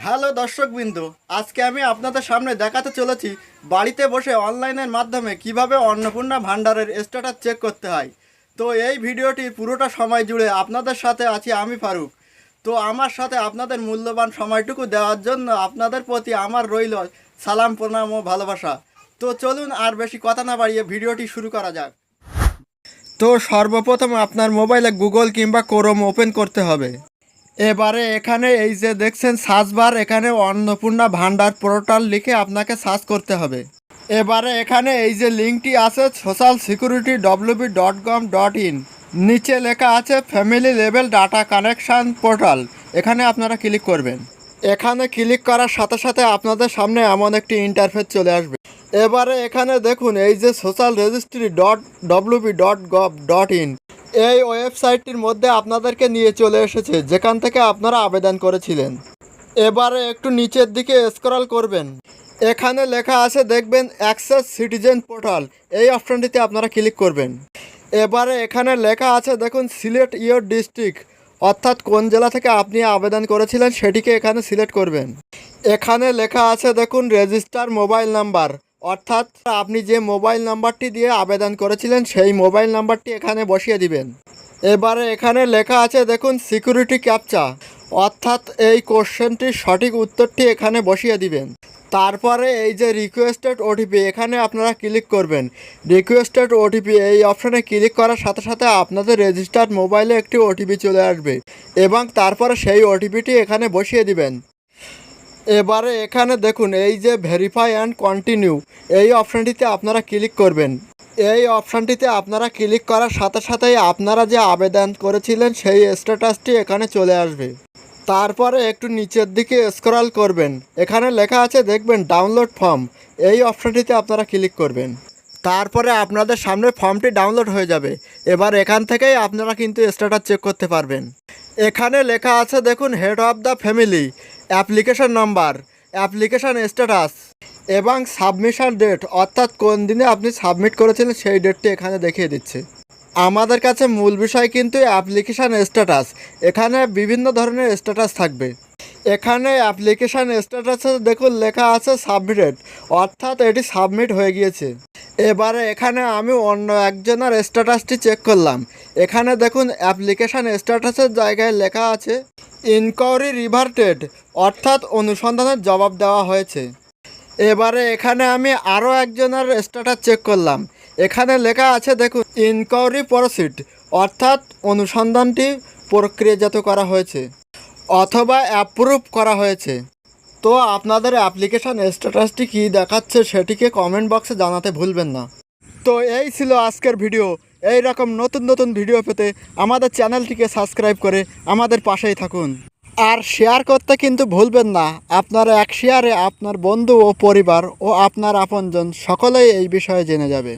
Hello দর্শকবৃন্দ, আজকে আমি আপনাদের সামনে দেখাতে চলেছি বাড়িতে বসে অনলাইনের মাধ্যমে কিভাবে অন্নপূর্ণা ভান্ডারের স্ট্যাটাস চেক করতে হয়। তো এই ভিডিওটি পুরোটা সময় জুড়ে আপনাদের সাথে আছি আমি ফারুক। তো আমার সাথে আপনাদের মূল্যবান সময়টুকু দেওয়ার জন্য আপনাদের প্রতি আমার রইল সালাম, প্রণাম ও ভালোবাসা। তো চলুন আর বেশি কথা না বাড়িয়ে ভিডিওটি শুরু করা যাক। তো সর্বপ্রথম আপনার মোবাইলে গুগল কিংবা ক্রোম ওপেন করতে হবে। এবারে এখানে এই যে দেখছেন সার্চ বার, এখানে অন্নপূর্ণা ভান্ডার পোর্টাল লিখে আপনাকে সার্চ করতে হবে। এবারে এখানে এই যে লিঙ্কটি আছে সোশ্যাল সিকিউরিটি www.gov.in, নিচে লেখা আছে family level data connection portal, এখানে আপনারা ক্লিক করবেন। এখানে ক্লিক করার সাথে সাথে আপনাদের সামনে এমন একটি ইন্টারফেস চলে আসবে। এবারে এখানে দেখুন এই যে সোশ্যাল রেজিস্ট্রি www.gov.in, এই ওয়েবসাইটটির মধ্যে আপনাদেরকে নিয়ে চলে এসেছে যেখান থেকে আপনারা আবেদন করেছিলেন। এবারে একটু নিচের দিকে স্ক্রল করবেন, এখানে লেখা আছে দেখবেন অ্যাক্সেস সিটিজেন পোর্টাল, এই অপশানটিতে আপনারা ক্লিক করবেন। এবারে এখানে লেখা আছে দেখুন সিলেক্ট ইয়োর ডিস্ট্রিক্ট, অর্থাৎ কোন জেলা থেকে আপনি আবেদন করেছিলেন সেটিকে এখানে সিলেক্ট করবেন। এখানে লেখা আছে দেখুন রেজিস্টার মোবাইল নাম্বার, অর্থাৎ আপনি যে মোবাইল নাম্বারটি দিয়ে আবেদন করেছিলেন সেই মোবাইল নাম্বারটি এখানে বসিয়ে দিবেন। এবারে এখানে লেখা আছে দেখুন সিকিউরিটি ক্যাপচা, অর্থাৎ এই কোশ্চেনটির সঠিক উত্তরটি এখানে বসিয়ে দিবেন। তারপরে এই যে রিকোয়েস্টেড ওটিপি, এখানে আপনারা ক্লিক করবেন। রিকোয়েস্টেড ওটিপি এই অপশানে ক্লিক করার সাথে সাথে আপনাদের রেজিস্টার্ড মোবাইলে একটি ওটিপি চলে আসবে এবং তারপরে সেই ওটিপিটি এখানে বসিয়ে দিবেন। এবারে এখানে দেখুন এই যে ভেরিফাই অ্যান্ড কন্টিনিউ, এই অপশানটিতে আপনারা ক্লিক করবেন। এই অপশানটিতে আপনারা ক্লিক করার সাথে সাথেই আপনারা যে আবেদন করেছিলেন সেই স্ট্যাটাসটি এখানে চলে আসবে। তারপরে একটু নিচের দিকে স্ক্রল করবেন, এখানে লেখা আছে দেখবেন ডাউনলোড ফর্ম, এই অপশানটিতে আপনারা ক্লিক করবেন। তারপরে আপনাদের সামনে ফর্মটি ডাউনলোড হয়ে যাবে। এবার এখান থেকেই আপনারা কিন্তু স্ট্যাটাস চেক করতে পারবেন। এখানে লেখা আছে দেখুন head of the family, application number, application status এবং সাবমিশন ডেট, অর্থাৎ কোন দিনে আপনি সাবমিট করেছিলেন সেই ডেটটি এখানে দেখিয়ে দিচ্ছে। আমাদের কাছে মূল বিষয় কিন্তু অ্যাপ্লিকেশান স্ট্যাটাস, এখানে বিভিন্ন ধরনের স্ট্যাটাস থাকবে। এখানে অ্যাপ্লিকেশান স্ট্যাটাসে দেখুন লেখা আছে সাবমিটেড, অর্থাৎ এটি সাবমিট হয়ে গিয়েছে। এবারে এখানে আমি অন্য একজনের স্ট্যাটাসটি চেক করলাম। এখানে দেখুন অ্যাপ্লিকেশান স্ট্যাটাসের জায়গায় লেখা আছে ইনকোয়ারি রিভার্টেড, অর্থাৎ অনুসন্ধানের জবাব দেওয়া হয়েছে। এবারে এখানে আমি আরও একজনের স্ট্যাটাস চেক করলাম, এখানে লেখা আছে দেখুন ইনকোয়ারি প্রসিড, অর্থাৎ অনুসন্ধানটি প্রক্রিয়াজাত করা হয়েছে অথবা অ্যাপ্রুভ করা হয়েছে। তো আপনাদের অ্যাপ্লিকেশান স্ট্যাটাসটি কী দেখাচ্ছে সেটিকে কমেন্ট বক্সে জানাতে ভুলবেন না। তো এই ছিল আজকের ভিডিও। এই রকম নতুন নতুন ভিডিও পেতে আমাদের চ্যানেলটিকে সাবস্ক্রাইব করে আমাদের পাশেই থাকুন। আর শেয়ার করতে কিন্তু ভুলবেন না, আপনার এক শেয়ারে আপনার বন্ধু ও পরিবার ও আপনার আপনজন সকলেই এই বিষয়ে জেনে যাবে।